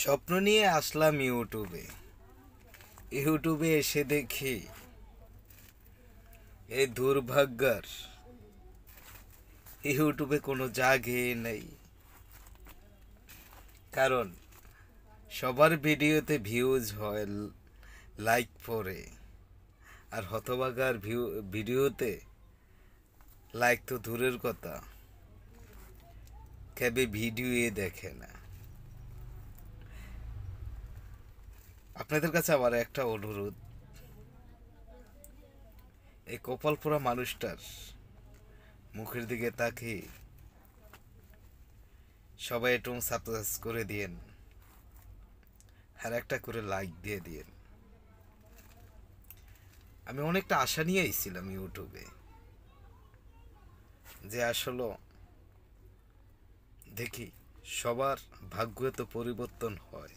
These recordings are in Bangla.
স্বপ্ন নিয়ে আসলাম ইউটিউবে এসে দেখি এই দুর্ভাগ্যের ইউটিউবে কোনো জাগে নেই। কারণ সবার ভিডিওতে ভিউজ হয়, লাইক পড়ে, আর হতভাগার ভিডিওতে লাইক তো দূরের কথা, কেবে ভিডিওই দেখে না। আপনাদের কাছে আমার একটা অনুরোধ, এই কপাল পোড়া মানুষটার মুখের দিকে তাকিয়ে সবাই একটু সাবস্ক্রাইব করে দিয়েন, আর একটা করে লাইক দিয়ে দিয়েন। আমি অনেকটা আশা নিয়ে এসেছিলাম ইউটিউবে, যে আসলে দেখি সবার ভাগ্য তো পরিবর্তন হয়,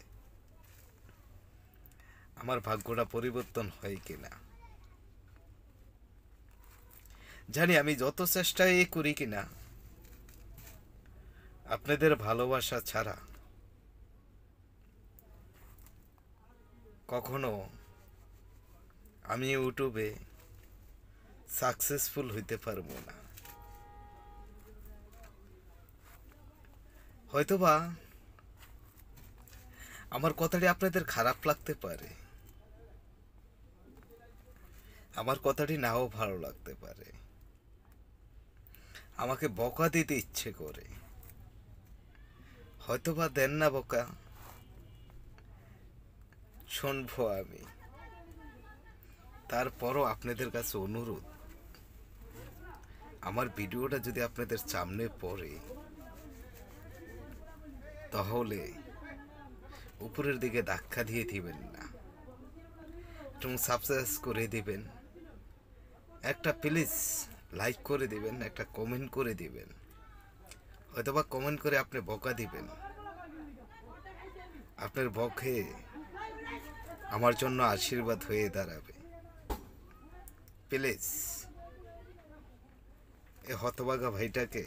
আমার ভাগ্যটা পরিবর্তন হয় কিনা। জানি আমি যত চেষ্টাই করি কিনা, আপনাদের ভালোবাসা ছাড়া কখনো আমি ইউটিউবে সাকসেসফুল হইতে পারবো না। হয়তোবা আমার কথাটি আপনাদের খারাপ লাগতে পারে, আমার কথাটি নাও ভালো লাগতে পারে, আমাকে বকা দিতে ইচ্ছে করে, হয়তোবা দেন না বকা, শুনবো আমি। তারপরও আপনাদের কাছে অনুরোধ, আমার ভিডিওটা যদি আপনাদের সামনে পড়ে তাহলে উপরের দিকে ধাক্কা দিয়ে দিবেন না, এবং সাবস্ক্রাইব করে দিবেন, একটা প্লিজ লাইক করে দিবেন, একটা কমেন্ট করে দিবেন। হয়তোবা কমেন্ট করে আপনি বকা দিবেন, আপনার বকে আমার জন্য আশীর্বাদ হয়ে দাঁড়াবে। প্লিজ এ হতভাগা ভাইটাকে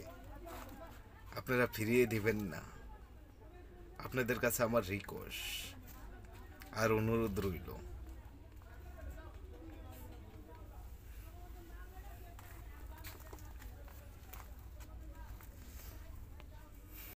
আপনারা ফিরিয়ে দিবেন না। আপনাদের কাছে আমার রিকোয়েস্ট আর অনুরোধ রইল।